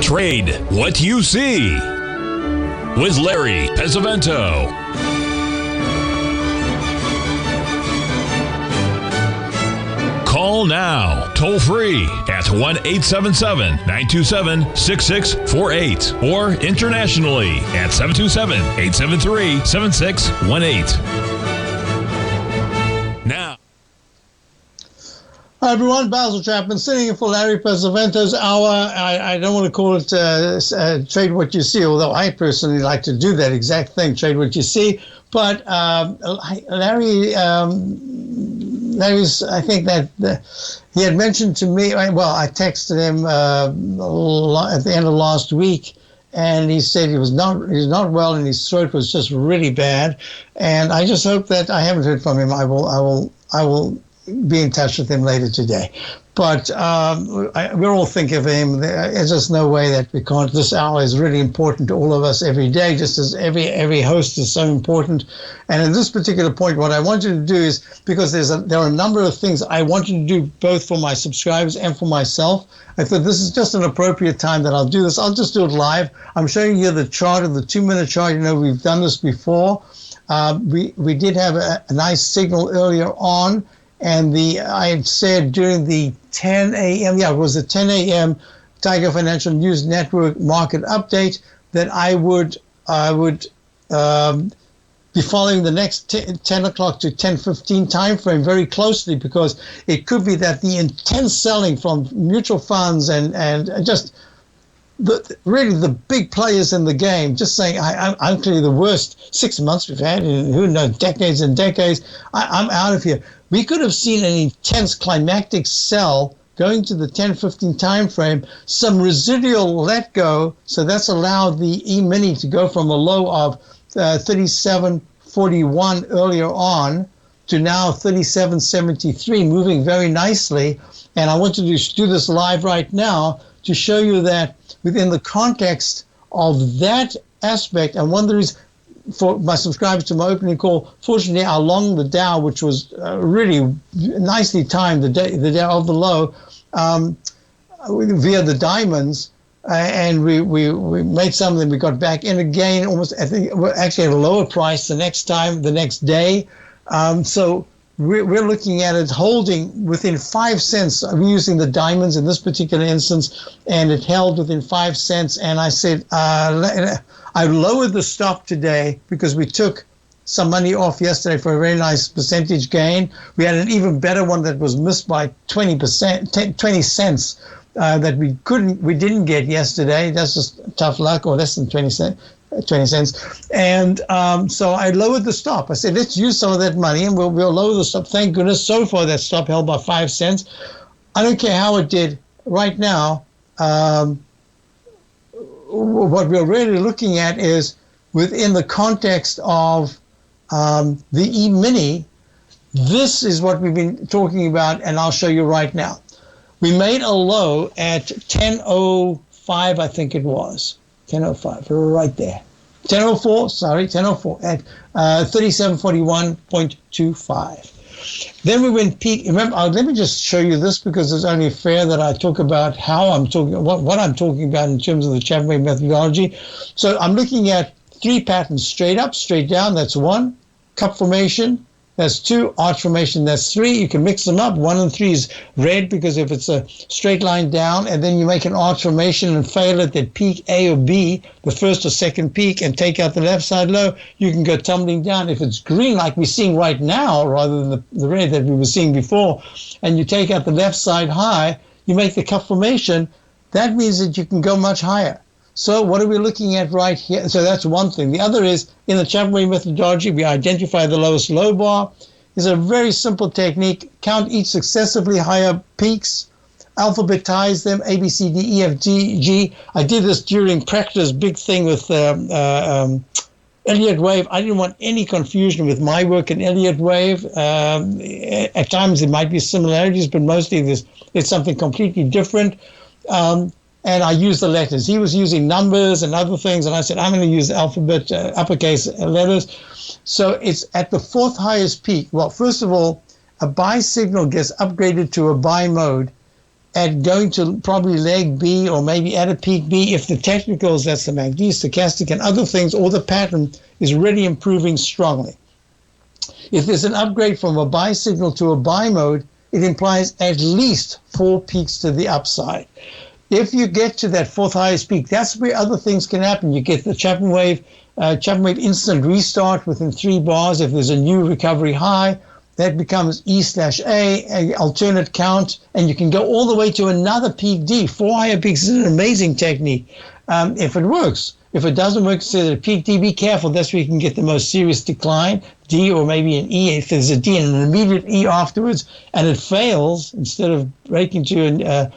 Trade what you see with Larry Pesavento. Call now, toll free at 1-877-927-6648 or internationally at 727-873-7618. Now. Hi everyone, Basil Chapman sitting in for Larry Pesavento's hour. I don't want to call it trade what you see, although I personally like to do that exact thing, trade what you see. But Larry's, I think that he had mentioned to me, well, I texted him at the end of last week, and he said he's not well and his throat was just really bad. And I just hope that I haven't heard from him. I will be in touch with him later today. But we're all thinking of him. There's just no way that we can't. This hour is really important to all of us every day, just as every host is so important. And at this particular point, what I want you to do is, because there are a number of things I want you to do both for my subscribers and for myself, I thought this is just an appropriate time that I'll do this. I'll just do it live. I'm showing you the chart of the 2-minute chart. You know, we've done this before. We did have a nice signal earlier on. And I had said during the 10 a.m., it was the 10 a.m. Tiger Financial News Network market update that I would be following the next 10 o'clock to 10:15 time frame very closely, because it could be that the intense selling from mutual funds and just really the big players in the game just saying, I'm clearly the worst 6 months we've had in who knows, decades and decades. I'm out of here. We could have seen an intense climactic sell going to the 10-15 time frame, some residual let go. So that's allowed the E-mini to go from a low of 37.41 earlier on to now 37.73, moving very nicely. And I want to do this live right now to show you that within the context of that aspect, and one of the reasons for my subscribers to my opening call, fortunately, I long the Dow, which was really nicely timed, the day of the low, via the diamonds, and we made some of them. We got back in again, almost, I think, actually at a lower price the next day. So we're looking at it holding within 5 cents. We're using the diamonds in this particular instance, and it held within 5 cents. And I said, I lowered the stop today because we took some money off yesterday for a very nice percentage gain. We had an even better one that was missed by 20 cents that we didn't get yesterday. That's just tough luck, or less than 20 cents. And so I lowered the stop. I said, let's use some of that money and we'll lower the stop. Thank goodness, so far that stop held by 5 cents. I don't care how it did right now. What we're really looking at is within the context of the E-mini. This is what we've been talking about, and I'll show you right now. We made a low at 10.05, I think it was. 10.05, we're right there. 10.04 at 37.41.25. Then we went peak. Remember, let me just show you this because it's only fair that I talk about how I'm talking, what I'm talking about in terms of the Chapman methodology. So I'm looking at 3 patterns: straight up, straight down. That's 1. Cup formation. That's 2. Arch formation. That's 3. You can mix them up. 1 and 3 is red because if it's a straight line down, and then you make an arch formation and fail it at peak A or B, the first or second peak, and take out the left side low, you can go tumbling down. If it's green like we're seeing right now, rather than the red that we were seeing before, and you take out the left side high, you make the cup formation, that means that you can go much higher. So what are we looking at right here? So that's one thing. The other is, in the Chapman methodology, we identify the lowest low bar. It's a very simple technique. Count each successively higher peaks, alphabetize them, A, B, C, D, E, F, G. I did this during practice, big thing with Elliott wave. I didn't want any confusion with my work in Elliott wave. At times there might be similarities, but mostly it's something completely different. And I used the letters. He was using numbers and other things, and I said, I'm going to use alphabet, uppercase letters. So it's at the 4th highest peak. Well, first of all, a buy signal gets upgraded to a buy mode at going to probably leg B or maybe at a peak B. If the technicals, that's the MACD, stochastic, and other things, or the pattern is really improving strongly. If there's an upgrade from a buy signal to a buy mode, it implies at least 4 peaks to the upside. If you get to that fourth highest peak, that's where other things can happen. You get the Chapman wave instant restart within 3 bars. If there's a new recovery high, that becomes E/A, alternate count, and you can go all the way to another peak D. 4 higher peaks is an amazing technique if it works. If it doesn't work, say that peak D, be careful. That's where you can get the most serious decline, D or maybe an E. If there's a D and an immediate E afterwards, and it fails, instead of breaking to an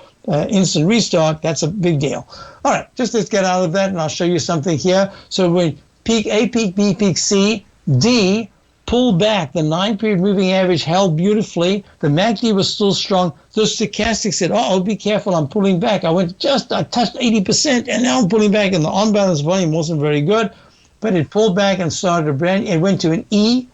instant restart, that's a big deal. All right, just let's get out of that, and I'll show you something here. So when peak A, peak B, peak C, D, pull back. The 9-period moving average held beautifully. The MACD was still strong. The stochastic said, oh, be careful, I'm pulling back. I touched 80%, and now I'm pulling back, and the on-balance volume wasn't very good, but it pulled back and started a brand. It went to an E,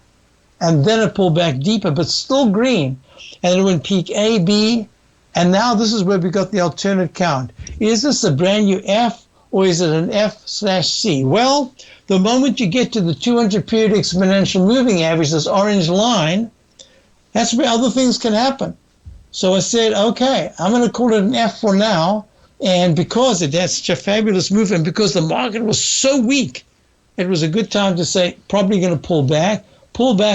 and then it pulled back deeper, but still green. And it went peak A, B, and now this is where we got the alternate count. Is this a brand new F, or is it an F/C? Well, the moment you get to the 200-period exponential moving average, this orange line, that's where other things can happen. So I said, okay, I'm going to call it an F for now. And because it had such a fabulous move, and because the market was so weak, it was a good time to say, probably going to pull back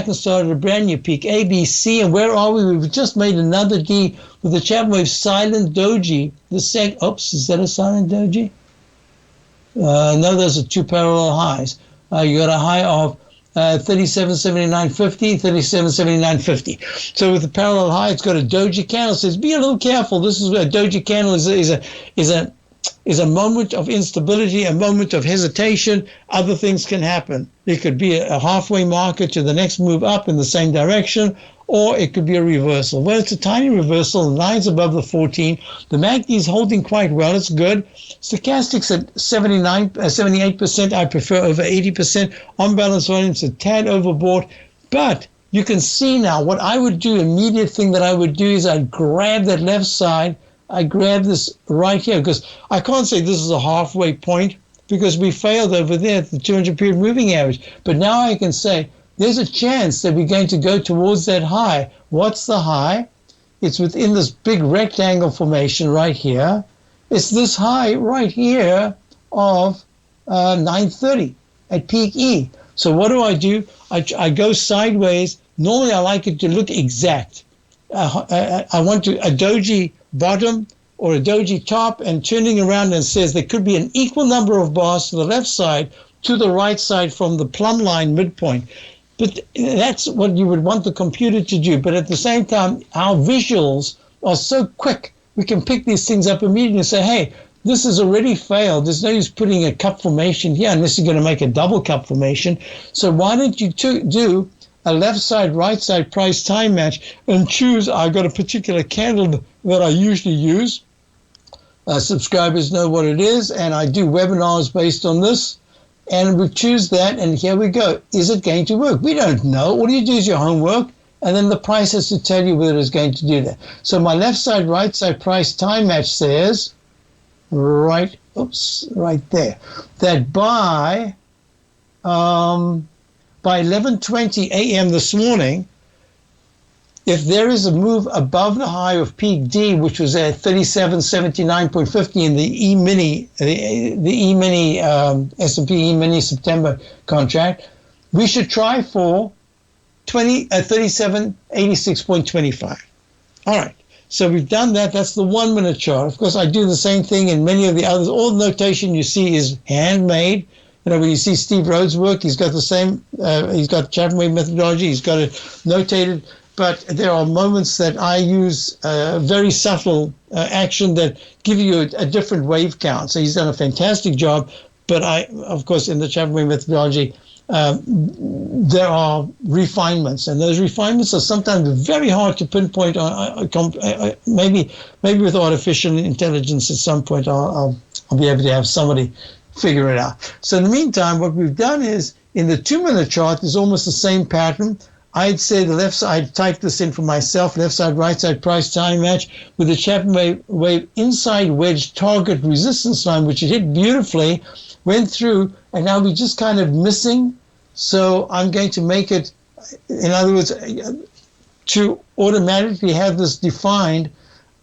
and started a brand new peak, A, B, C. And where are we? We've just made another D with the Chapman wave silent doji. Oops, is that a silent doji? No, those are 2 parallel highs. You got a high of 37.7950, 37.7950. So with the parallel high, it's got a doji candle. It says, be a little careful. This is where a doji candle is a moment of instability, a moment of hesitation. Other things can happen. It could be a halfway market to the next move up in the same direction, or it could be a reversal. Well, it's a tiny reversal. The line's above the 14. The MACD is holding quite well. It's good. Stochastics at 78%. I prefer over 80%. On-balance volume's a tad overbought. But you can see now what I would do, immediate thing that I would do is I'd grab that left side. I grab this right here, because I can't say this is a halfway point because we failed over there at the 200-period moving average. But now I can say, there's a chance that we're going to go towards that high. What's the high? It's within this big rectangle formation right here. It's this high right here of 930 at peak E. So what do? I go sideways. Normally I like it to look exact. I want a doji bottom or a doji top, and turning around and says there could be an equal number of bars to the left side to the right side from the plumb line midpoint. But that's what you would want the computer to do. But at the same time, our visuals are so quick. We can pick these things up immediately and say, hey, this has already failed. There's no use putting a cup formation here unless you're going to make a double cup formation. So why don't you do a left side, right side price time match and choose? I've got a particular candle that I usually use. Subscribers know what it is, and I do webinars based on this. And we choose that, and here we go. Is it going to work? We don't know. All you do is your homework, and then the price has to tell you whether it's going to do that. So my left side, right side price time match says, right there, that by 11:20 a.m. this morning, if there is a move above the high of peak D, which was at 37.79.50 in the E-mini, S&P E-mini September contract, we should try for 37.86.25. All right. So we've done that. That's the 1-minute chart. Of course, I do the same thing in many of the others. All the notation you see is handmade. You know, when you see Steve Rhodes' work, he's got the same, he's got Chapman wave methodology, he's got it notated. But there are moments that I use very subtle action that give you a different wave count. So he's done a fantastic job. But I, of course, in the Chapman wave methodology, there are refinements, and those refinements are sometimes very hard to pinpoint. Maybe with artificial intelligence at some point, I'll be able to have somebody figure it out. So in the meantime, what we've done is in the 2-minute chart, there's almost the same pattern. I'd say the left side, type this in for myself, left side, right side, price time match with the Chapman wave inside wedge target resistance line, which it hit beautifully, went through, and now we're just kind of missing. So I'm going to make it, in other words, to automatically have this defined,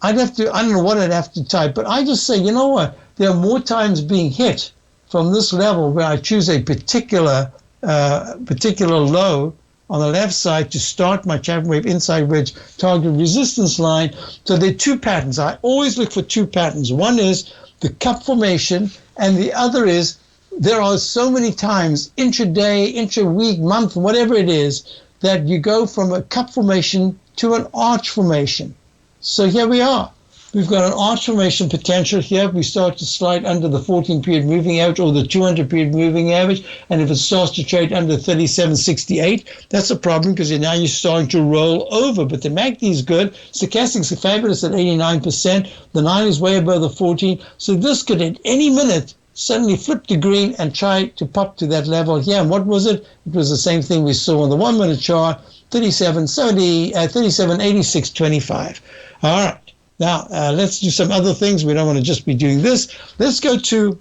I don't know what I'd have to type, but I just say, you know what, there are more times being hit from this level where I choose a particular low on the left side to start my Chapman wave inside wedge target resistance line. So there are two patterns. I always look for two patterns. One is the cup formation, and the other is there are so many times, intraday, intra-week, month, whatever it is, that you go from a cup formation to an arch formation. So here we are. We've got an arch formation potential here. We start to slide under the 14-period moving average or the 200-period moving average. And if it starts to trade under 37.68, that's a problem because now you're starting to roll over. But the MACD is good. Stochastics are fabulous at 89%. The 9 is way above the 14. So this could at any minute suddenly flip to green and try to pop to that level here. And what was it? It was the same thing we saw on the 1-minute chart, 37.86.25. All right. Now, let's do some other things. We don't want to just be doing this. Let's go to,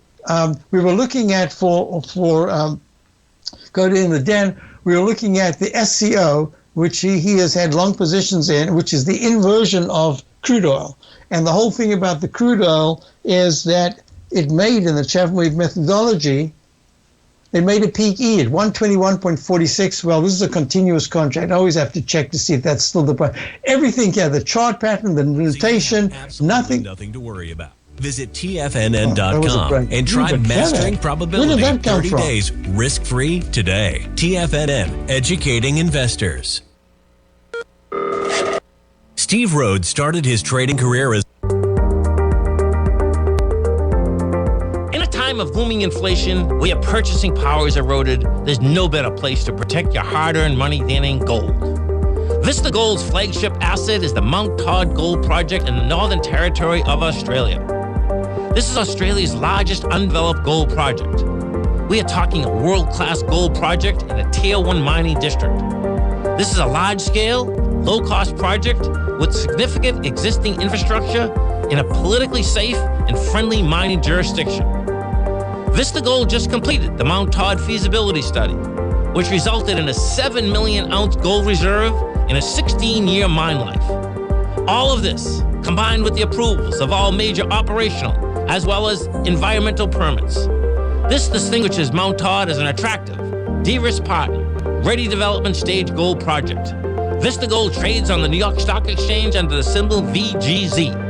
we were looking at go to in the den, we were looking at the SCO, which he has had long positions in, which is the inversion of crude oil. And the whole thing about the crude oil is that it made in the Chapman wave methodology, it made a peak E at 121.46. Well, this is a continuous contract. I always have to check to see if that's still the price. Everything here, the chart pattern, the notation, nothing to worry about. Visit TFNN.com and try Mastering Probability 30 days risk-free today. TFNN, educating investors. Steve Rhodes started his trading career as of booming inflation, where your purchasing power is eroded, there's no better place to protect your hard-earned money than in gold. VISTA Gold's flagship asset is the Mount Todd Gold Project in the Northern Territory of Australia. This is Australia's largest undeveloped gold project. We are talking a world-class gold project in a Tier 1 mining district. This is a large-scale, low-cost project with significant existing infrastructure in a politically safe and friendly mining jurisdiction. VISTA Gold just completed the Mount Todd feasibility study, which resulted in a 7 million ounce gold reserve and a 16-year mine life. All of this, combined with the approvals of all major operational as well as environmental permits. This distinguishes Mount Todd as an attractive, de-risk partner, ready development stage gold project. VISTA Gold trades on the New York Stock Exchange under the symbol VGZ.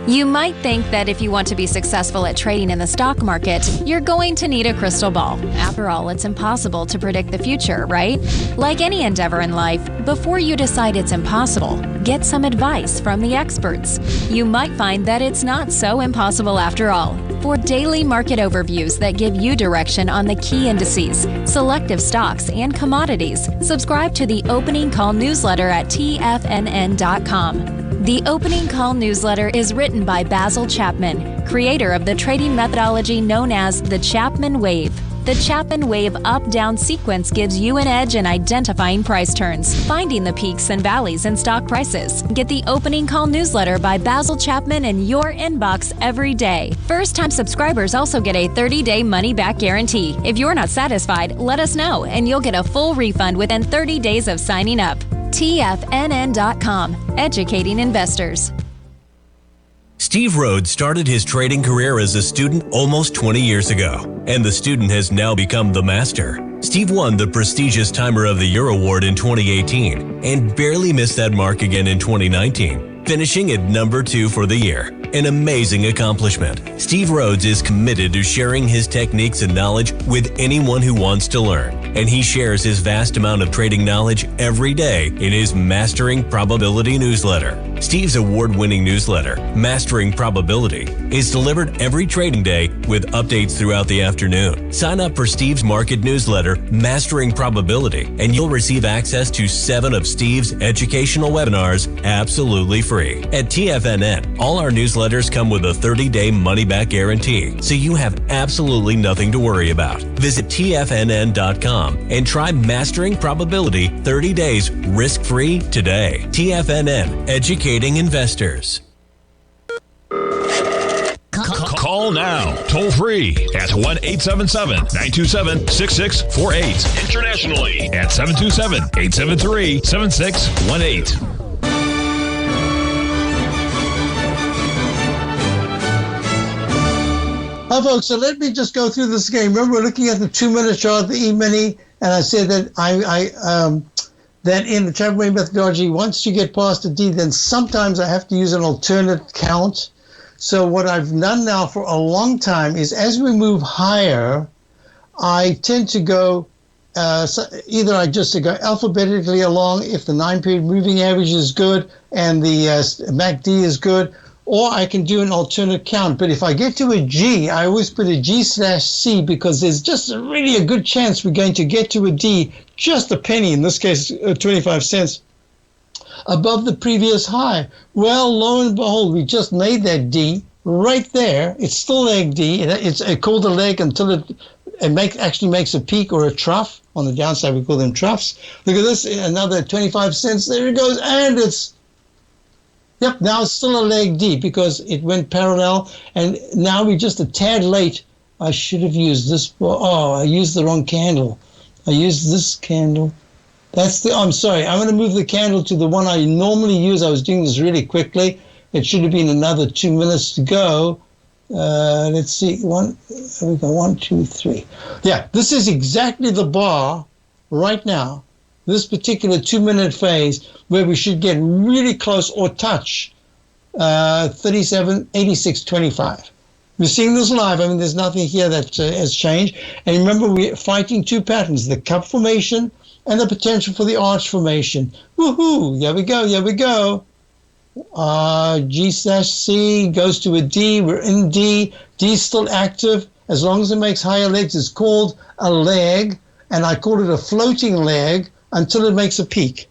You might think that if you want to be successful at trading in the stock market, you're going to need a crystal ball. After all, it's impossible to predict the future, right? Like any endeavor in life, before you decide it's impossible, get some advice from the experts. You might find that it's not so impossible after all. For daily market overviews that give you direction on the key indices, selective stocks, and commodities, subscribe to the Opening Call newsletter at TFNN.com. The Opening Call newsletter is written by Basil Chapman, creator of the trading methodology known as the Chapman Wave. The Chapman Wave up-down sequence gives you an edge in identifying price turns, finding the peaks and valleys in stock prices. Get the Opening Call newsletter by Basil Chapman in your inbox every day. First-time subscribers also get a 30-day money-back guarantee. If you're not satisfied, let us know, and you'll get a full refund within 30 days of signing up. TFNN.com, educating investors. Steve Rhodes started his trading career as a student almost 20 years ago, and the student has now become the master. Steve won the prestigious Timer of the Year award in 2018 and barely missed that mark again in 2019, finishing at number 2 for the year. An amazing accomplishment. Steve Rhodes is committed to sharing his techniques and knowledge with anyone who wants to learn, and he shares his vast amount of trading knowledge every day in his Mastering Probability newsletter. Steve's award-winning newsletter, Mastering Probability, is delivered every trading day with updates throughout the afternoon. Sign up for Steve's market newsletter, Mastering Probability, and you'll receive access to 7 of Steve's educational webinars absolutely free. At TFNN, all our newsletters come with a 30-day money-back guarantee, so you have absolutely nothing to worry about. Visit TFNN.com and try Mastering Probability 30 days risk-free today. TFNN, educating investors. Call now, toll free at 1-877-927-6648. Internationally at 727-873-7618. Hi, folks. So let me just go through this again. Remember, we're looking at the 2-minute chart, the E-mini, and I said that that in the Chapman methodology, once you get past the D, then sometimes I have to use an alternate count. So what I've done now for a long time is as we move higher, I tend to go either I just go alphabetically along if the 9-period moving average is good and the MACD is good, or I can do an alternate count. But if I get to a G, I always put a G/C because there's just really a good chance we're going to get to a D, just a penny, in this case 25 cents, above the previous high. Well, lo and behold, we just made that D right there. It's still leg D. It's called a leg until it actually makes a peak or a trough. On the downside, we call them troughs. Look at this, another 25 cents. There it goes, and it's, yep, now it's still a leg D because it went parallel, and now we're just a tad late. I should have used this. Oh, I used the wrong candle. I used this candle. I'm sorry. I'm going to move the candle to the one I normally use. I was doing this really quickly. It should have been another 2 minutes to go. Let's see. Here we go. 1, 2, 3. Yeah, this is exactly the bar right now, this particular 2-minute phase, where we should get really close or touch 37.8625. We're seeing this live. I mean, there's nothing here that has changed. And remember, we're fighting 2 patterns, the cup formation and the potential for the arch formation. Woohoo! Here we go. Here we go. G/C goes to a D. We're in D. D is still active. As long as it makes higher legs, it's called a leg. And I call it a floating leg until it makes a peak.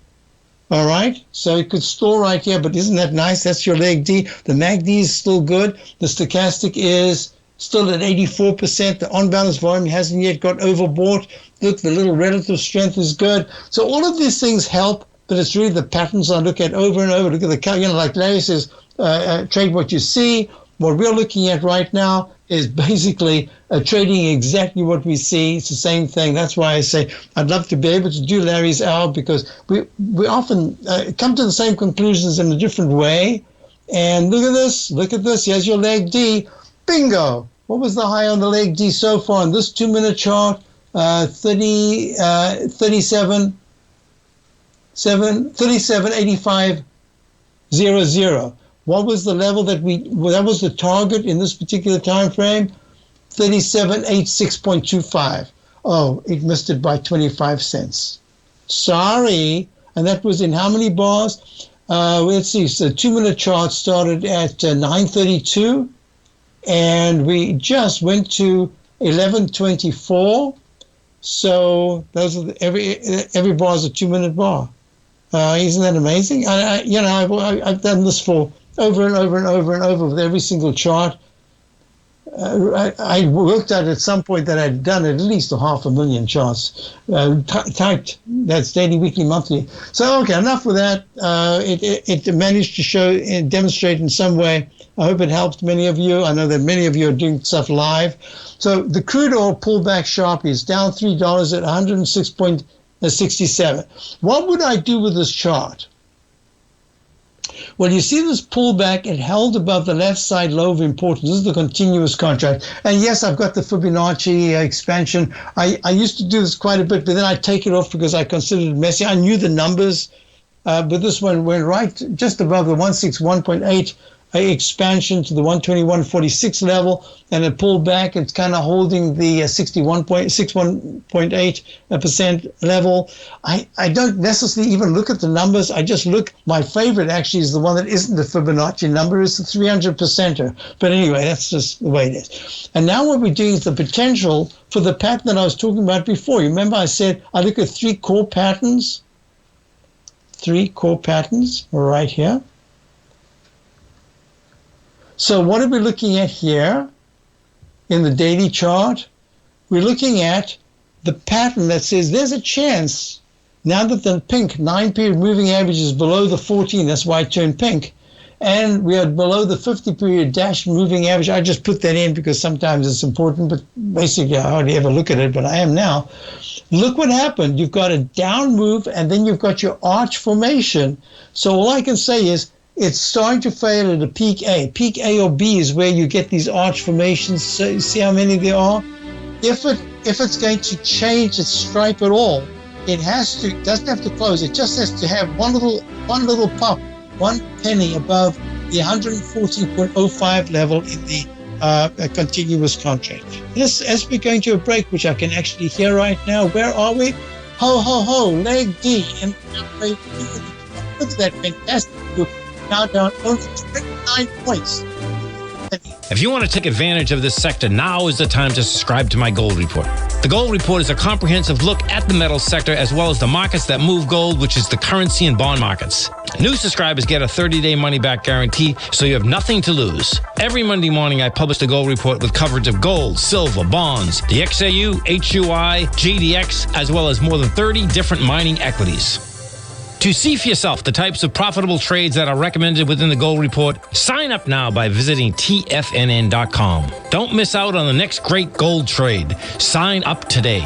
All right? So it could store right here, but isn't that nice? That's your leg D. The MACD is still good. The stochastic is still at 84%. The on-balance volume hasn't yet got overbought. Look, the little relative strength is good. So all of these things help, but it's really the patterns I look at over and over. Look at the, like Larry says, trade what you see. What we're looking at right now is basically trading exactly what we see. It's the same thing. That's why I say I'd love to be able to do Larry's hour, because we often come to the same conclusions in a different way. And look at this. Look at this. Here's your leg D. Bingo. What was the high on the leg D so far in this 2-minute chart? 37.8500. What was the level that was the target in this particular time frame? 37.8625. Oh, it missed it by 25 cents. Sorry. And that was in how many bars? Let's see. So 2-minute chart started at 9:32, and we just went to 11:24. So those are every bar is a 2-minute bar. Isn't that amazing? I've done this for over and over and over and over with every single chart. I worked out at some point that I'd done at least 500,000 charts, typed. That's daily, weekly, monthly. So, okay, enough with that. It managed to show and demonstrate in some way. I hope it helped many of you. I know that many of you are doing stuff live. So the crude oil pulled back sharply. It's down $3 at 106.67. What would I do with this chart? Well, you see this pullback, it held above the left side low of importance. This is the continuous contract. And yes, I've got the Fibonacci expansion. I used to do this quite a bit, but then I take it off because I considered it messy. I knew the numbers, but this one went right just above the 161.8 a expansion to the 121.46 level, and it pulled back. It's kind of holding the 61.8% level. I don't necessarily even look at the numbers. I just look. My favorite actually is the one that isn't the Fibonacci number. It's the 300%er. But anyway, that's just the way it is. And now what we're doing is the potential for the pattern that I was talking about before. You remember I said I look at 3 core patterns? 3 core patterns right here. So what are we looking at here in the daily chart? We're looking at the pattern that says there's a chance, now that the pink 9-period moving average is below the 14, that's why it turned pink, and we are below the 50-period dash moving average. I just put that in because sometimes it's important, but basically I hardly ever look at it, but I am now. Look what happened. You've got a down move, and then you've got your arch formation. So all I can say is it's starting to fail at a peak A. Peak A or B is where you get these arch formations. So see how many there are? If it's going to change its stripe at all, it doesn't have to close. It just has to have one little pop, 1 penny above the 114.05 level in the continuous contract. This, as we're going to a break, which I can actually hear right now, where are we? Ho, ho, ho, leg D. And look at that fantastic move. Now down only 29 points. If you want to take advantage of this sector, now is the time to subscribe to my Gold Report. The Gold Report is a comprehensive look at the metals sector as well as the markets that move gold, which is the currency and bond markets. New subscribers get a 30-day money-back guarantee, so you have nothing to lose. Every Monday morning, I publish the Gold Report with coverage of gold, silver, bonds, the XAU, HUI, GDX, as well as more than 30 different mining equities. To see for yourself the types of profitable trades that are recommended within the Gold Report, sign up now by visiting TFNN.com. Don't miss out on the next great gold trade. Sign up today.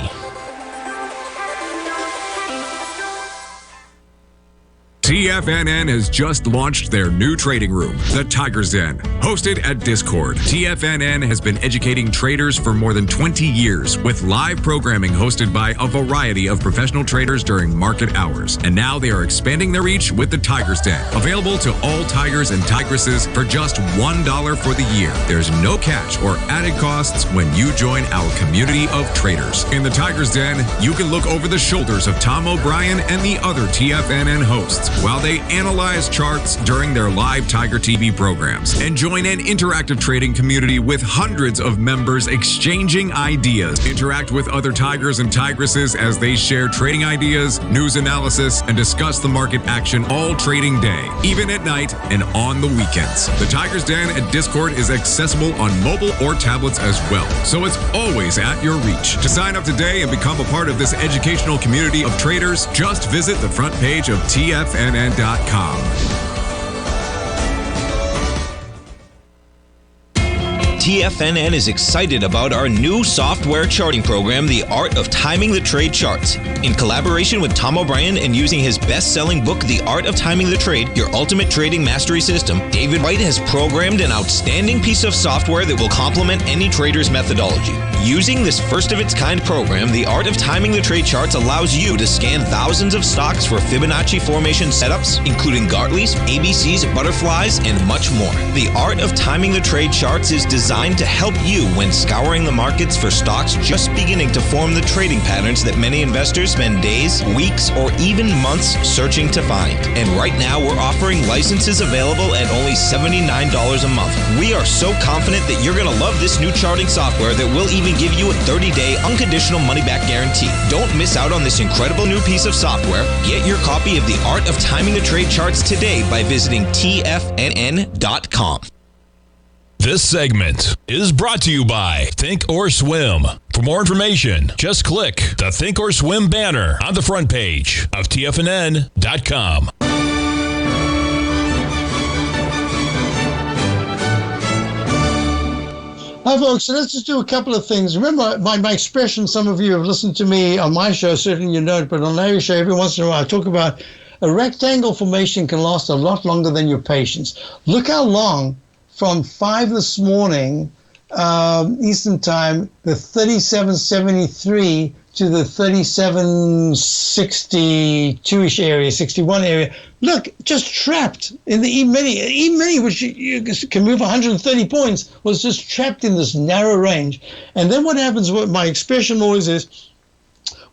TFNN has just launched their new trading room, the Tiger's Den. Hosted at Discord, TFNN has been educating traders for more than 20 years with live programming hosted by a variety of professional traders during market hours. And now they are expanding their reach with the Tiger's Den, available to all tigers and tigresses for just $1 for the year. There's no catch or added costs when you join our community of traders. In the Tiger's Den, you can look over the shoulders of Tom O'Brien and the other TFNN hosts while they analyze charts during their live Tiger TV programs, and join an interactive trading community with hundreds of members exchanging ideas. Interact with other tigers and tigresses as they share trading ideas, news analysis, and discuss the market action all trading day, even at night and on the weekends. The Tiger's Den at Discord is accessible on mobile or tablets as well, so it's always at your reach. To sign up today and become a part of this educational community of traders, just visit the front page of TFNN.com. TFNN is excited about our new software charting program, The Art of Timing the Trade Charts. In collaboration with Tom O'Brien and using his best-selling book, The Art of Timing the Trade, Your Ultimate Trading Mastery System, David White has programmed an outstanding piece of software that will complement any trader's methodology. Using this first-of-its-kind program, The Art of Timing the Trade Charts allows you to scan thousands of stocks for Fibonacci formation setups, including Gartley's, ABC's, butterflies, and much more. The Art of Timing the Trade Charts is designed to help you when scouring the markets for stocks just beginning to form the trading patterns that many investors spend days, weeks, or even months searching to find. And right now, we're offering licenses available at only $79 a month. We are so confident that you're going to love this new charting software that will even give you a 30-day unconditional money-back guarantee. Don't miss out on this incredible new piece of software. Get your copy of The Art of Timing the Trade Charts today by visiting TFNN.com. This segment is brought to you by Thinkorswim. For more information, just click the Thinkorswim banner on the front page of TFNN.com. Hi, folks. So let's just do a couple of things. Remember my expression, some of you have listened to me on my show, certainly you don't, but on Larry's show, every once in a while, I talk about a rectangle formation can last a lot longer than your patience. Look how long from 5 this morning, Eastern time, the 37.73 to the 3762-ish area, 61 area. Look, just trapped in the E-mini. E-mini, which you can move 130 points, was just trapped in this narrow range. And then what happens, what my expression always is,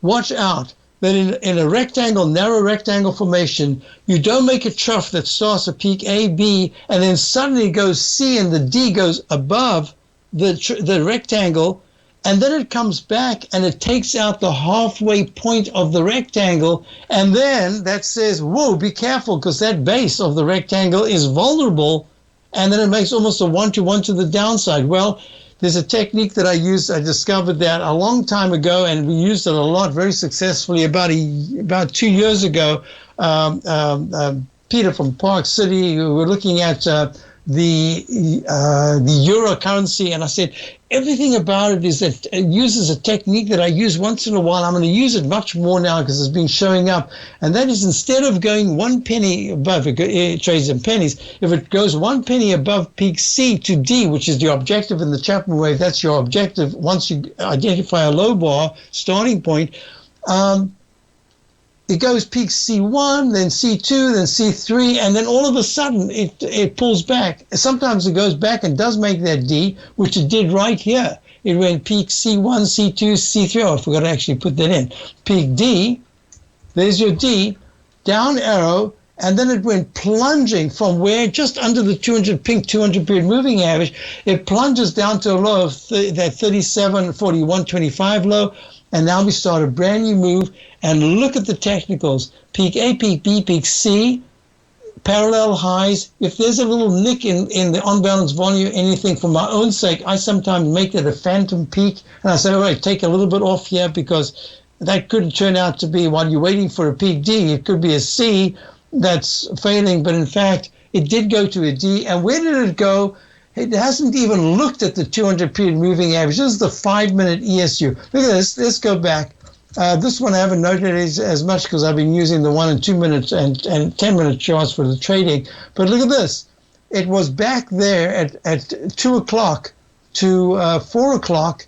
watch out that in a rectangle, narrow rectangle formation, you don't make a trough that starts at peak A, B, and then suddenly goes C and the D goes above the rectangle, and then it comes back and it takes out the halfway point of the rectangle, and then that says, whoa, be careful, because that base of the rectangle is vulnerable, and then it makes almost a one-to-one to the downside. Well, there's a technique that I used. I discovered that a long time ago, and we used it a lot, very successfully. About 2 years ago, Peter from Park City, we were looking at the euro currency, and I said everything about it is that it uses a technique that I use once in a while. I'm going to use it much more now because it's been showing up, and that is, instead of going 1 penny above, it trades in pennies. If it goes 1 penny above peak C to D, which is the objective in the Chapman wave, that's your objective once you identify a low bar starting point. It goes peak C1, then C2, then C3, and then all of a sudden it pulls back. Sometimes it goes back and does make that D, which it did right here. It went peak C1, C2, C3. Oh, I forgot to actually put that in. Peak D, there's your D, down arrow, and then it went plunging from where, just under the 200 period moving average, it plunges down to a low of that 37.41.25 low. And now we start a brand new move, and look at the technicals. Peak A, peak B, peak C, parallel highs. If there's a little nick in the unbalanced volume, anything, for my own sake, I sometimes make that a phantom peak. And I say, all right, take a little bit off here, because that could turn out to be, while you're waiting for a peak D, it could be a C that's failing. But in fact, it did go to a D. And where did it go? It hasn't even looked at the 200 period moving average. This is the 5-minute ESU. Look at this. Let's go back. This one I haven't noted as much because I've been using the 1 and 2 minutes and 10-minute charts for the trading. But look at this. It was back there at 2 o'clock to 4 o'clock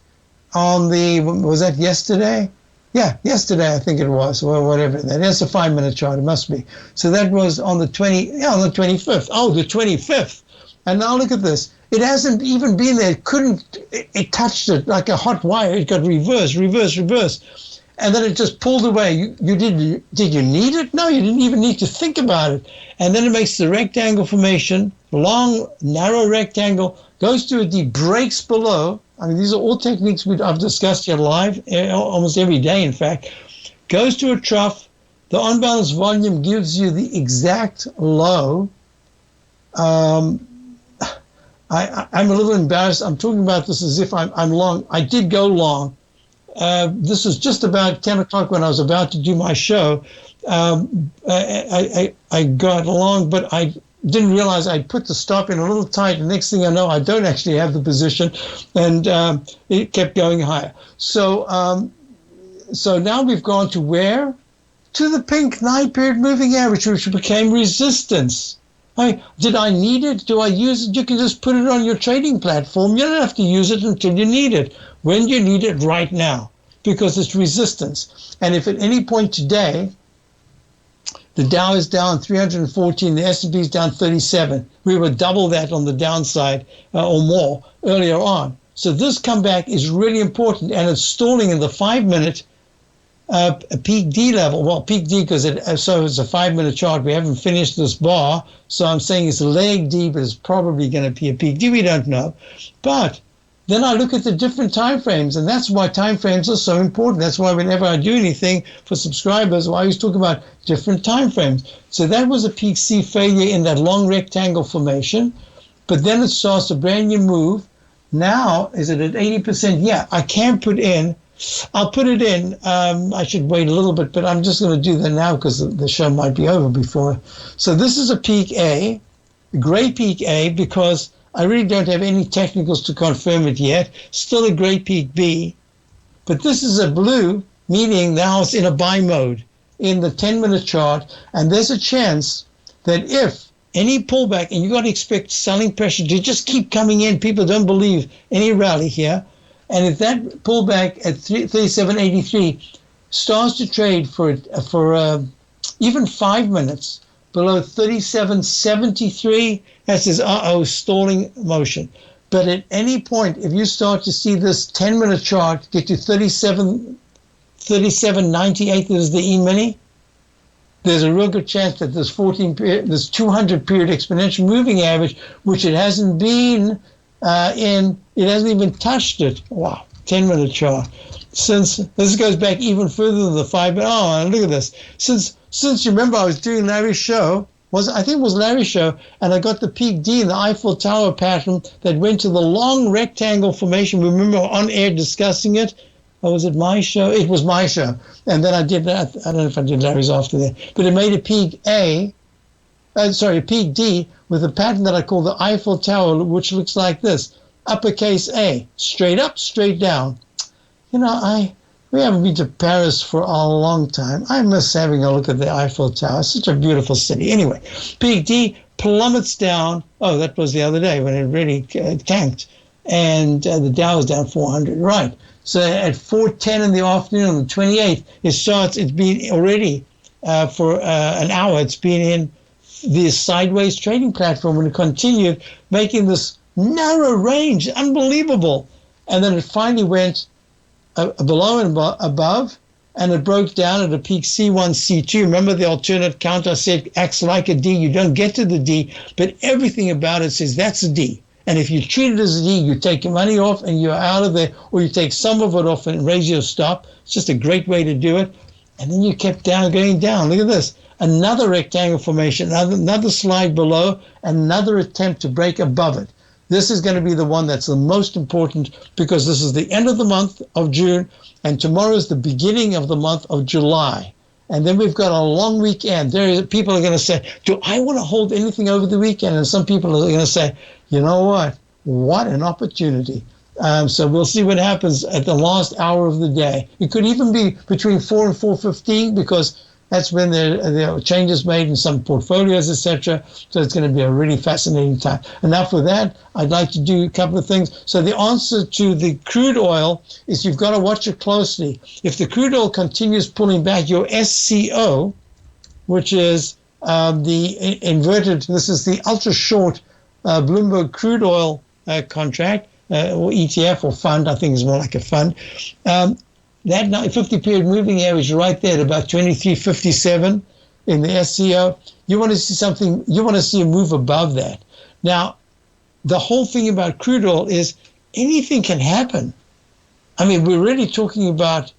on the, was that yesterday? Yeah, yesterday I think it was, or whatever. That's a 5-minute chart. It must be. So that was on the 25th. Oh, the 25th. And now look at this. It hasn't even been there. It touched it like a hot wire. It got reverse. And then it just pulled away. Did you need it? No, you didn't even need to think about it. And then it makes the rectangle formation, long, narrow rectangle, goes to a D, breaks below. I mean, these are all techniques I've discussed here live, almost every day, in fact. Goes to a trough. The unbalanced volume gives you the exact low. I'm a little embarrassed. I'm talking about this as if I'm long. I did go long. This was just about 10 o'clock when I was about to do my show. I got long, but I didn't realize I'd put the stop in a little tight. The next thing I know, I don't actually have the position, and it kept going higher. So now we've gone to where? To the pink 9-period moving average, which became resistance. Did I need it? Do I use it? You can just put it on your trading platform. You don't have to use it until you need it. When you need it, right now, because it's resistance. And if at any point today, the Dow is down 314, the S&P is down 37, we were double that on the downside or more earlier on. So this comeback is really important, and it's stalling in the 5-minute peak D level. Well, peak D because it's a 5-minute chart. We haven't finished this bar, so I'm saying it's a leg D, but it's probably going to be a peak D. We don't know. But then I look at the different time frames, and that's why time frames are so important. That's why whenever I do anything for subscribers, I always talk about different time frames. So that was a peak C failure in that long rectangle formation, but then it starts a brand new move. Now, is it at 80%? Yeah, I can put in. I'll put it in. I should wait a little bit, but I'm just going to do that now because the show might be over before. So this is a peak A, gray peak A, because I really don't have any technicals to confirm it yet. Still a gray peak B. But this is a blue, meaning now it's in a buy mode in the 10-minute chart. And there's a chance that if any pullback, and you got to expect selling pressure to just keep coming in. People don't believe any rally here. And if that pullback at 37.83 starts to trade for even 5 minutes below 37.73, that says, stalling motion. But at any point, if you start to see this 10-minute chart get to 37.98, this is the E-mini, there's a real good chance that this 200 period exponential moving average, which it hasn't been it hasn't even touched it. Wow, 10-minute chart. Since this goes back even further than the 5 minute. Oh, look at this. Since you remember, I was doing Larry's show. I think it was Larry's show, and I got the peak D in the Eiffel Tower pattern that went to the long rectangle formation. We remember on air discussing it. Or was it my show? It was my show. And then I did that. I don't know if I did Larry's after that. But it made a peak a peak D with a pattern that I call the Eiffel Tower, which looks like this. Uppercase A, straight up, straight down. You know, we haven't been to Paris for a long time. I miss having a look at the Eiffel Tower. It's such a beautiful city. Anyway, peak D plummets down. Oh, that was the other day when it really tanked. And the Dow was down 400. Right. So at 4:10 in the afternoon on the 28th, it's been already for an hour, it's been in the sideways trading platform, and it continued making this narrow range, unbelievable. And then it finally went below and above, and it broke down at a peak C1, C2. Remember the alternate count I said acts like a D. You don't get to the D, but everything about it says that's a D. And if you treat it as a D, you take your money off and you're out of there, or you take some of it off and raise your stop. It's just a great way to do it. And then you kept going down. Look at this. Another rectangle formation, another slide below, another attempt to break above it. This is going to be the one that's the most important, because this is the end of the month of June, and tomorrow is the beginning of the month of July. And then we've got a long weekend. People are going to say, do I want to hold anything over the weekend? And some people are going to say, you know what an opportunity. So we'll see what happens at the last hour of the day. It could even be between 4 and 4:15, because that's when there are changes made in some portfolios, etc. So it's going to be a really fascinating time. Enough with that. I'd like to do a couple of things. So the answer to the crude oil is you've got to watch it closely. If the crude oil continues pulling back, your SCO, which is the inverted, this is the ultra short Bloomberg crude oil contract, or ETF or fund, I think it's more like a fund. That 50-period moving average right there at about 23.57 in the SCO. You want to see something, you want to see a move above that. Now, the whole thing about crude oil is anything can happen. I mean, we're really talking about,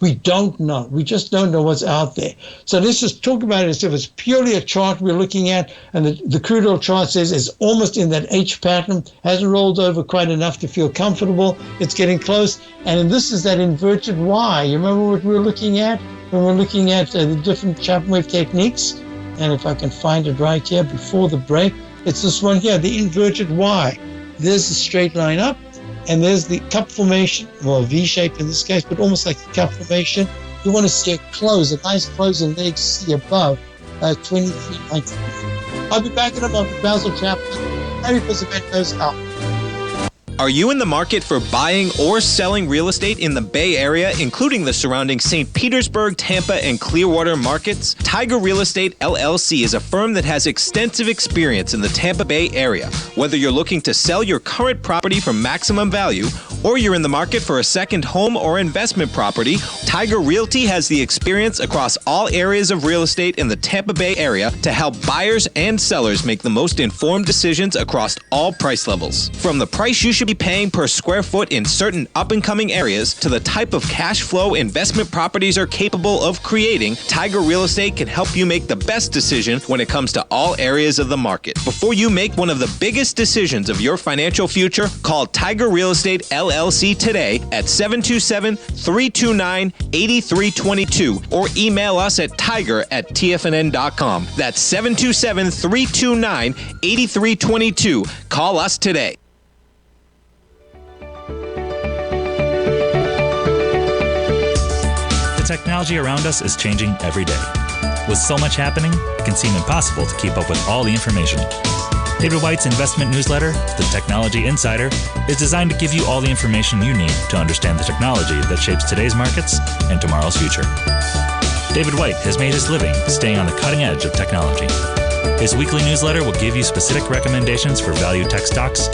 we don't know. We just don't know what's out there. So let's just talk about it as if it's purely a chart we're looking at, and the crude oil chart says it's almost in that H pattern, hasn't rolled over quite enough to feel comfortable. It's getting close. And this is that inverted Y. You remember what we were looking at when we're looking at the different Chapman wave techniques? And if I can find it right here before the break, it's this one here, the inverted Y. There's the straight line up. And there's the cup formation, well, V-shape in this case, but almost like a cup formation. You want to see a close, a nice close in leg C above 23.93. I'll be back in a moment. Basil Chapman, Harry Pesavento's out. Are you in the market for buying or selling real estate in the Bay Area, including the surrounding St. Petersburg, Tampa, and Clearwater markets? Tiger Real Estate LLC is a firm that has extensive experience in the Tampa Bay area. Whether you're looking to sell your current property for maximum value, or you're in the market for a second home or investment property, Tiger Realty has the experience across all areas of real estate in the Tampa Bay area to help buyers and sellers make the most informed decisions across all price levels. From the price you should be paying per square foot in certain up-and-coming areas to the type of cash flow investment properties are capable of creating, Tiger Real Estate can help you make the best decision when it comes to all areas of the market. Before you make one of the biggest decisions of your financial future, call Tiger Real Estate LLC today at 727-329-8322 or email us at tiger@tfnn.com. That's 727-329-8322. Call us today. The technology around us is changing every day. With so much happening, it can seem impossible to keep up with all the information. David White's investment newsletter, The Technology Insider, is designed to give you all the information you need to understand the technology that shapes today's markets and tomorrow's future. David White has made his living staying on the cutting edge of technology. His weekly newsletter will give you specific recommendations for value tech stocks,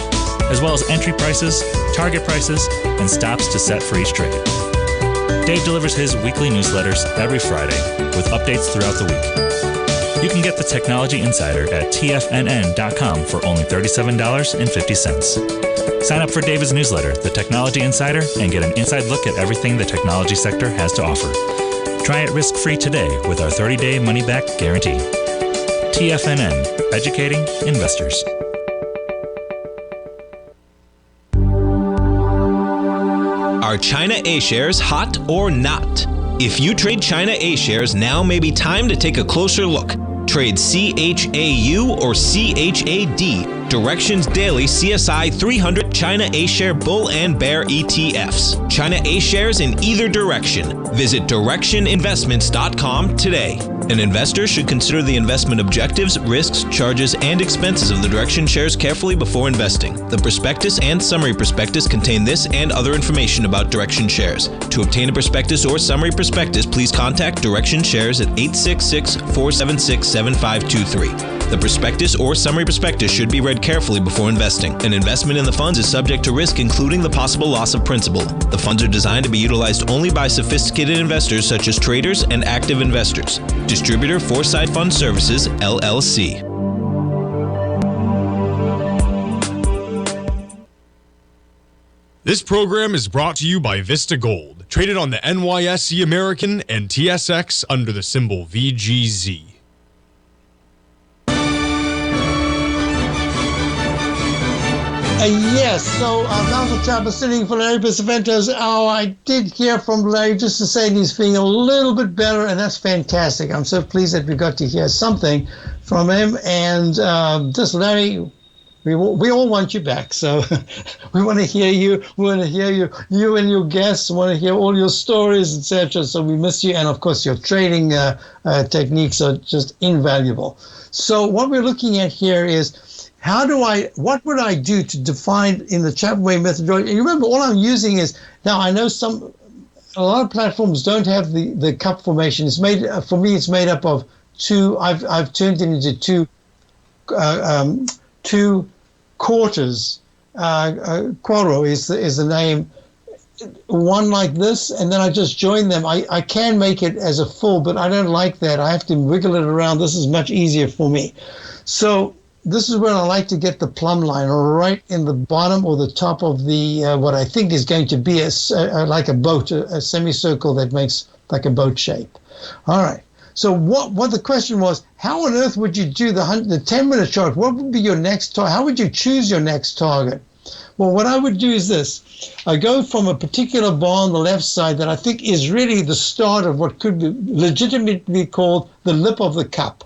as well as entry prices, target prices, and stops to set for each trade. Dave delivers his weekly newsletters every Friday with updates throughout the week. You can get the Technology Insider at TFNN.com for only $37.50. Sign up for David's newsletter, The Technology Insider, and get an inside look at everything the technology sector has to offer. Try it risk-free today with our 30-day money-back guarantee. TFNN, educating investors. Are China A shares hot or not? If you trade China A shares, now may be time to take a closer look. Trade CHAU or CHAD, Directions Daily CSI 300 China A Share Bull and Bear ETFs. China A shares in either direction. Visit directioninvestments.com today. An investor should consider the investment objectives, risks, charges, and expenses of the Direction shares carefully before investing. The prospectus and summary prospectus contain this and other information about Direction shares. To obtain a prospectus or summary prospectus, please contact Direction shares at 866-476-7523. The prospectus or summary prospectus should be read carefully before investing. An investment in the funds is subject to risk, including the possible loss of principal. The funds are designed to be utilized only by sophisticated investors such as traders and active investors. Distributor Foresight Fund Services, LLC. This program is brought to you by VISTA Gold, traded on the NYSE American and TSX under the symbol VGZ. Yes, so Basil Chapman sitting for Larry Pesavento's hour. I did hear from Larry just to say he's feeling a little bit better, and that's fantastic. I'm so pleased that we got to hear something from him. And just Larry, we all want you back. So we want to hear you. We want to hear you and your guests. We want to hear all your stories, etc. So we miss you, and of course your trading techniques are just invaluable. So what we're looking at here is, what would I do to define in the Chapman methodology? And you remember, all I'm using is, now I know a lot of platforms don't have the cup formation. It's made, for me, it's made up of two, I've turned it into two quarters. Quadro is the name. One like this, and then I just join them. I can make it as a full, but I don't like that. I have to wiggle it around. This is much easier for me. So this is where I like to get the plumb line right in the bottom or the top of the what I think is going to be like a boat, a semicircle that makes like a boat shape. All right. So what the question was, how on earth would you do the 10-minute chart? What would be your next target? How would you choose your next target? Well, what I would do is this. I go from a particular bar on the left side that I think is really the start of what could be legitimately called the lip of the cup.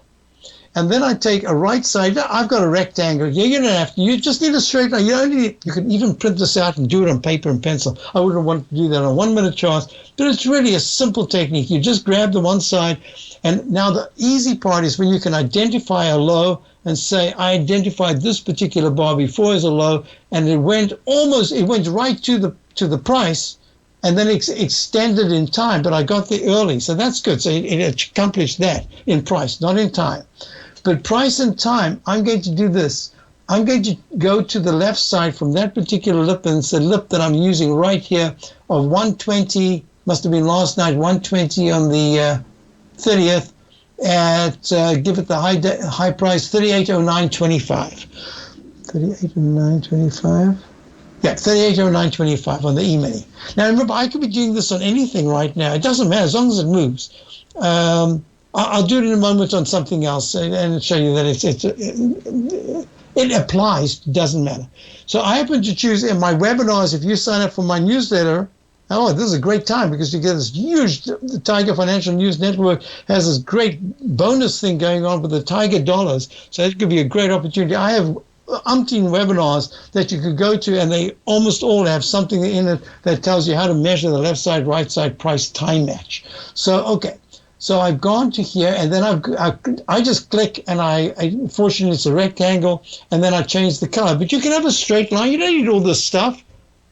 And then I take a right side. I've got a rectangle. You don't have to. You just need a straight line. You can even print this out and do it on paper and pencil. I wouldn't want to do that on 1-minute charts, but it's really a simple technique. You just grab the one side, and now the easy part is when you can identify a low and say, I identified this particular bar before as a low, and it went right to the price, and then it's extended in time, but I got there early, so that's good. So it accomplished that in price, not in time. But price and time, I'm going to do this. I'm going to go to the left side from that particular lip, and it's the lip that I'm using right here of 120, must have been last night, 120 on the 30th, at, give it the high price, 3809.25. 3809.25? Yeah, 3809.25 on the E-mini. Now remember, I could be doing this on anything right now. It doesn't matter, as long as it moves. I'll do it in a moment on something else and show you that it applies, doesn't matter. So I happen to choose in my webinars, if you sign up for my newsletter, this is a great time because you get this huge, the Tiger Financial News Network has this great bonus thing going on with the Tiger Dollars. So it could be a great opportunity. I have umpteen webinars that you could go to, and they almost all have something in it that tells you how to measure the left side, right side price time match. So, okay. So I've gone to here, and then I just click, and fortunately it's a rectangle, and then I change the color. But you can have a straight line. You don't need all this stuff.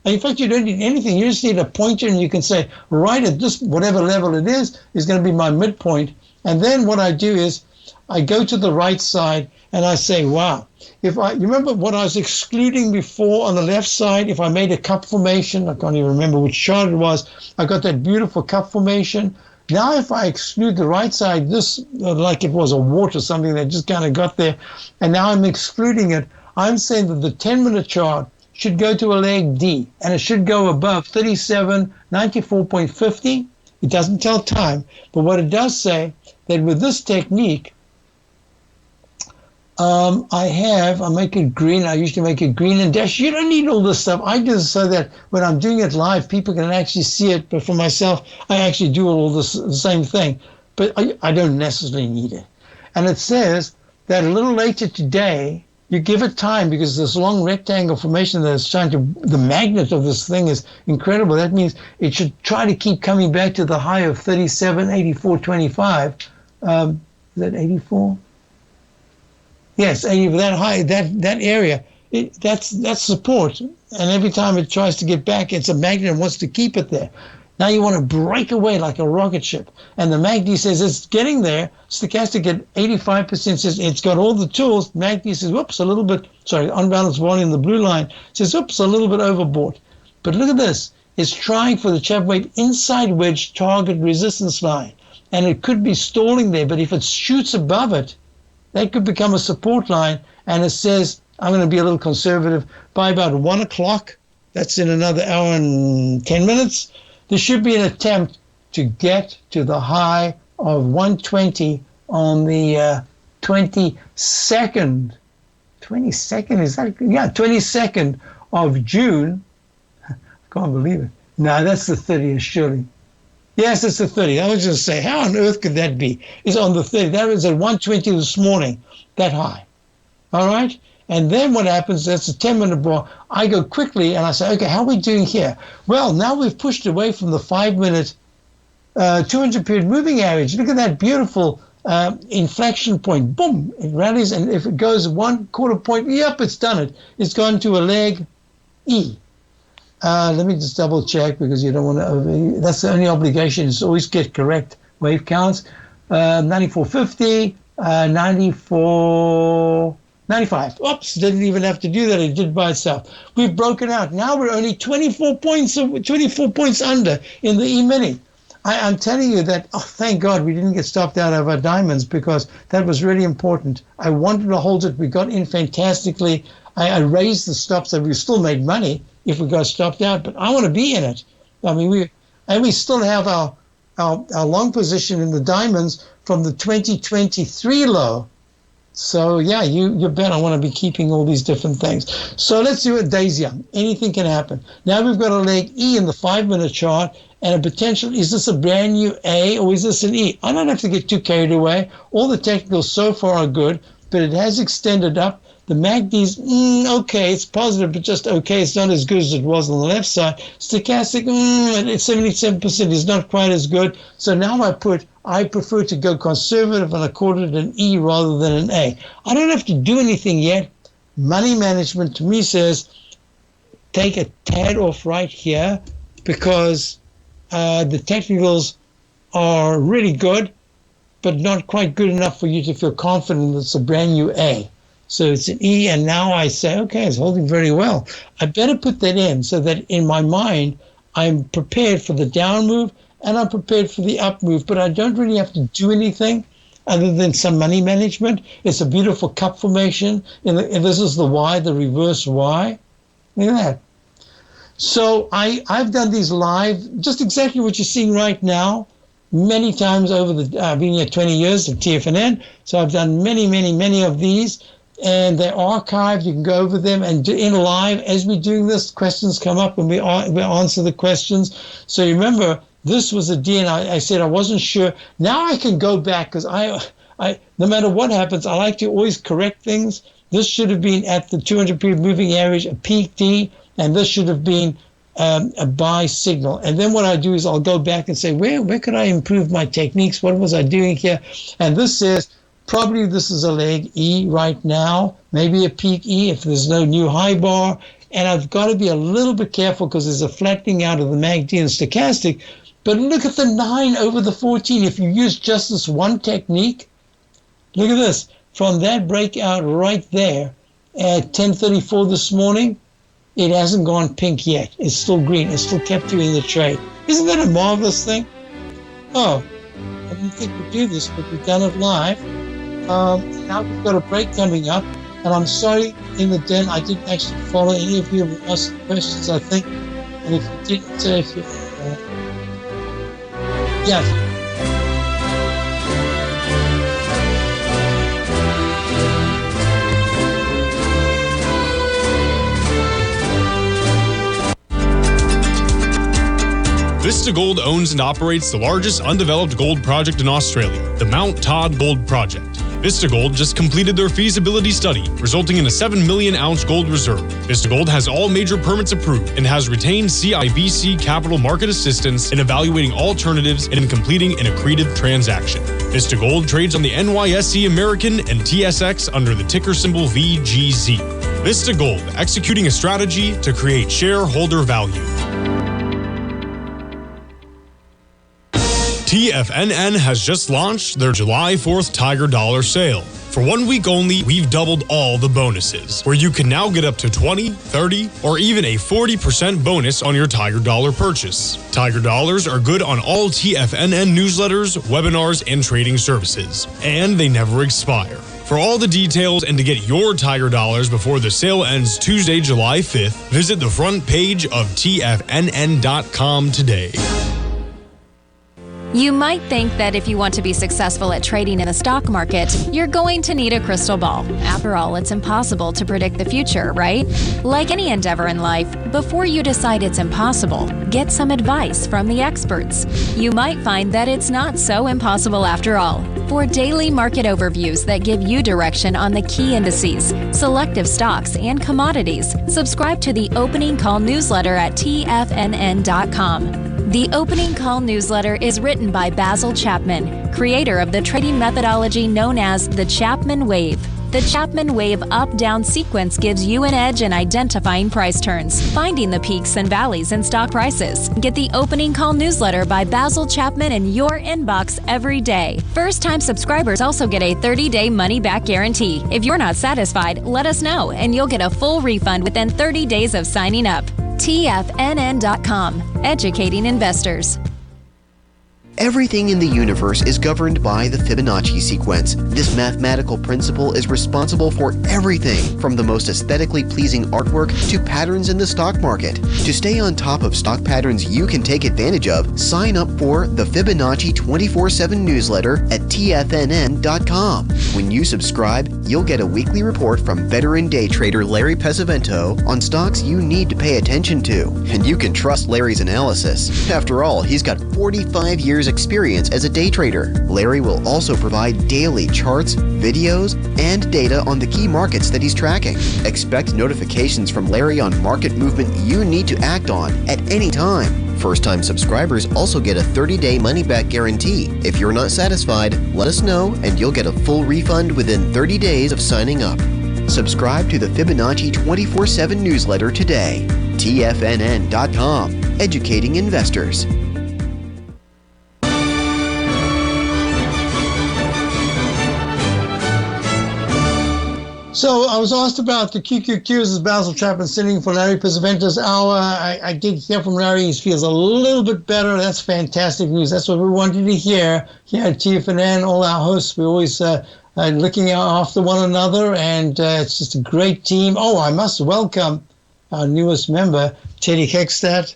In fact, you don't need anything. You just need a pointer, and you can say, right at this, whatever level it is going to be my midpoint. And then what I do is I go to the right side, and I say, wow. You remember what I was excluding before on the left side? If I made a cup formation, I can't even remember which chart it was, I got that beautiful cup formation. Now if I exclude the right side, this, like it was a wart or something that just kind of got there, and now I'm excluding it, I'm saying that the 10-minute chart should go to a leg D, and it should go above 3794.50. It doesn't tell time, but what it does say, that with this technique, I make it green. I usually make it green and dash. You don't need all this stuff. I do this so that when I'm doing it live, people can actually see it. But for myself, I actually do all this the same thing. But I don't necessarily need it. And it says that a little later today, you give it time, because this long rectangle formation that it's trying to, the magnet of this thing is incredible. That means it should try to keep coming back to the high of 3784.25. Is that 84? Yes, 80, that high, that area, that's support. And every time it tries to get back, it's a magnet and wants to keep it there. Now you want to break away like a rocket ship. And the MACD says it's getting there. Stochastic at 85% says it's got all the tools. MACD says, whoops, a little bit, unbalanced volume, the blue line says, oops, a little bit overbought. But look at this. It's trying for the Chapman wave inside wedge target resistance line. And it could be stalling there, but if it shoots above it, that could become a support line. And it says, I'm going to be a little conservative, by about 1 o'clock, that's in another hour and 10 minutes, there should be an attempt to get to the high of 120 on the 22nd. 22nd, is that? Yeah, 22nd of June. I can't believe it. No, that's the 30th, surely. Yes, it's the 30th. I was just say, how on earth could that be? It's on the 30th. That was at 120 this morning, that high. All right? And then what happens, that's a 10-minute bar. I go quickly and I say, okay, how are we doing here? Well, now we've pushed away from the 5-minute 200-period moving average. Look at that beautiful inflection point. Boom, it rallies. And if it goes 1/4 point, yep, it's done it. It's gone to a leg E. Let me just double check, because you don't want to, that's the only obligation, is always get correct wave counts. 94.50, 94.95. Oops, didn't even have to do that. It did by itself. We've broken out. Now we're only 24 points under in the E-mini. I'm telling you that, oh, thank God we didn't get stopped out of our diamonds, because that was really important. I wanted to hold it. We got in fantastically. I raised the stops, so we still made money if we got stopped out, but I want to be in it. I mean, we still have our long position in the diamonds from the 2023 low. So yeah, you bet I want to be keeping all these different things. So let's do it days young. Anything can happen. Now we've got a leg E in the 5-minute chart, and a potential, is this a brand new A or is this an E? I don't have to get too carried away. All the technicals so far are good, but it has extended up. The MACD's, okay, it's positive, but just okay. It's not as good as it was on the left side. Stochastic, at 77% is not quite as good. So now I prefer to go conservative, and I call it an E rather than an A. I don't have to do anything yet. Money management to me says take a tad off right here, because the technicals are really good, but not quite good enough for you to feel confident it's a brand new A. So it's an E, and now I say, okay, it's holding very well. I better put that in so that in my mind, I'm prepared for the down move and I'm prepared for the up move, but I don't really have to do anything other than some money management. It's a beautiful cup formation, and this is the Y, the reverse Y. Look at that. So I've done these live, just exactly what you're seeing right now, many times over I've been here 20 years at TFNN, so I've done many of these. And they're archived. You can go over them, and in live, as we're doing this, questions come up and we answer the questions. So remember, this was a D, and I said I wasn't sure. Now I can go back, because I no matter what happens, I like to always correct things. This should have been at the 200-period moving average, a peak D, and this should have been a buy signal. And then what I do is I'll go back and say, where could I improve my techniques? What was I doing here? And this says, probably this is a leg E right now, maybe a peak E if there's no new high bar. And I've got to be a little bit careful because there's a flattening out of the MACD and stochastic. But look at the 9 over the 14. If you use just this one technique, look at this. From that breakout right there at 10:34 this morning, it hasn't gone pink yet. It's still green. It's still kept you in the trade. Isn't that a marvelous thing? Oh, I didn't think we'd do this, but we've done it live. Now we've got a break coming up. And I'm sorry, in the den, I didn't actually follow any of you who asked questions, I think. And if you didn't, yeah. VISTA Gold owns and operates the largest undeveloped gold project in Australia, the Mount Todd Gold Project. VISTA Gold just completed their feasibility study, resulting in a 7 million ounce gold reserve. VISTA Gold has all major permits approved and has retained CIBC capital market assistance in evaluating alternatives and in completing an accretive transaction. VISTA Gold trades on the NYSE American and TSX under the ticker symbol VGZ. VISTA Gold, executing a strategy to create shareholder value. TFNN has just launched their July 4th Tiger Dollar sale. For 1 week only, we've doubled all the bonuses, where you can now get up to 20, 30, or even a 40% bonus on your Tiger Dollar purchase. Tiger Dollars are good on all TFNN newsletters, webinars, and trading services, and they never expire. For all the details and to get your Tiger Dollars before the sale ends Tuesday, July 5th, visit the front page of TFNN.com today. You might think that if you want to be successful at trading in the stock market, you're going to need a crystal ball. After all, it's impossible to predict the future, right? Like any endeavor in life, before you decide it's impossible, get some advice from the experts. You might find that it's not so impossible after all. For daily market overviews that give you direction on the key indices, selective stocks, and commodities, subscribe to the Opening Call newsletter at TFNN.com. The Opening Call newsletter is written by Basil Chapman, creator of the trading methodology known as the Chapman Wave. The Chapman Wave up-down sequence gives you an edge in identifying price turns, finding the peaks and valleys in stock prices. Get the Opening Call newsletter by Basil Chapman in your inbox every day. First-time subscribers also get a 30-day money-back guarantee. If you're not satisfied, let us know, and you'll get a full refund within 30 days of signing up. TFNN.com, educating investors. Everything in the universe is governed by the Fibonacci sequence. This mathematical principle is responsible for everything from the most aesthetically pleasing artwork to patterns in the stock market. To stay on top of stock patterns you can take advantage of, sign up for the Fibonacci 24/7 newsletter at TFNN.com. When you subscribe, you'll get a weekly report from veteran day trader Larry Pesavento on stocks you need to pay attention to. And you can trust Larry's analysis. After all, he's got 45 years experience as a day trader. Larry will also provide daily charts, videos, and data on the key markets that he's tracking. Expect notifications from Larry on market movement you need to act on at any time. First-time subscribers also get a 30-day money-back guarantee. If you're not satisfied, let us know and you'll get a full refund within 30 days of signing up. Subscribe to the Fibonacci 24/7 newsletter today. TFNN.com, educating investors. So I was asked about the QQQs. This is Basil Chapman sitting for Larry Pesavento's hour. I did hear from Larry. He feels a little bit better. That's fantastic news. That's what we wanted to hear here at TFNN. All our hosts, we're always looking after one another, and it's just a great team. Oh, I must welcome our newest member, Teddy Keckstadt.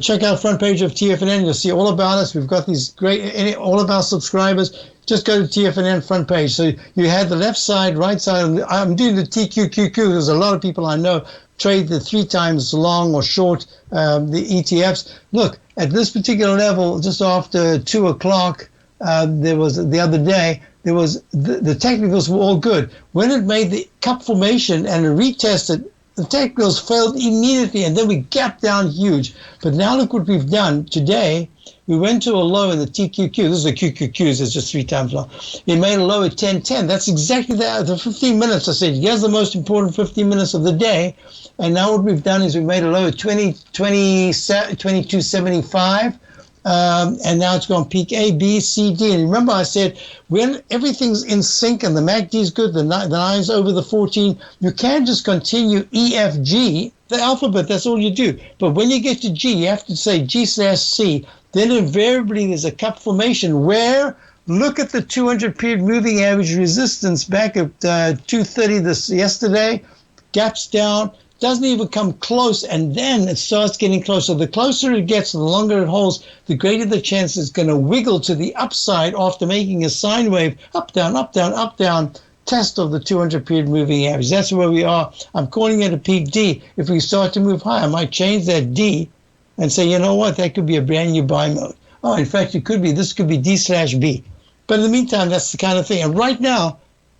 Check out front page of TFNN. You'll see all about us. We've got these great, all of our subscribers. Just go to TFNN front page. So you had the left side, right side. I'm doing the TQQQ. There's a lot of people I know trade the 3 times long or short the ETFs. Look, at this particular level, just after 2 o'clock, there was the other day, the technicals were all good. When it made the cup formation and it retested The tech wheels failed immediately, and then we gapped down huge. But now look what we've done today. We went to a low in the TQQ. This is a QQQs. It's just 3 times long. It made a low at 10.10. That's exactly the 15 minutes. I said, here's the most important 15 minutes of the day. And now what we've done is we made a low at 22.75. And now it's gone peak A, B, C, D. And remember I said, when everything's in sync and the MACD is good, the 9's over the 14, you can just continue E, F, G, the alphabet, that's all you do. But when you get to G, you have to say G/C. Then invariably there's a cup formation where, look at the 200 period moving average resistance back at 230 yesterday, gaps down, doesn't even come close, and then it starts getting closer. The closer it gets, the longer it holds, the greater the chance it's going to wiggle to the upside after making a sine wave, up, down, up, down, up, down, test of the 200 period moving average. That's where we are. I'm calling it a peak D. If we start to move high, I might change that D and say, you know what, that could be a brand new buy mode. Oh, in fact, this could be D/B. But in the meantime, that's the kind of thing. And right now,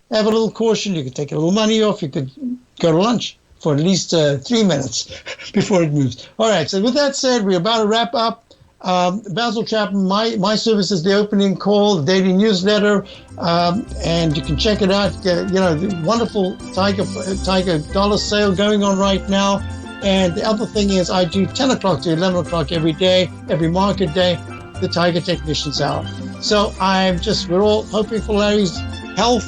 have a little caution. You could take a little money off. You could go to lunch for at least 3 minutes before it moves. All right, so with that said, we're about to wrap up. Basil Chapman, my service is the opening call, the daily newsletter, and you can check it out. The wonderful Tiger dollar sale going on right now. And the other thing is I do 10 o'clock to 11 o'clock every day, every market day, the Tiger Technicians Hour. So we're all hoping for Larry's health,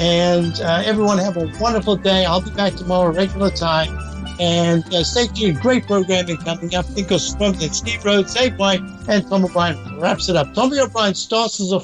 and everyone have a wonderful day. I'll be back tomorrow, regular time. And stay tuned. Great programming coming up. Thinkorswim, then Steve Rhodes, Dave White, and Tom O'Brien wraps it up. Tommy O'Brien starts as a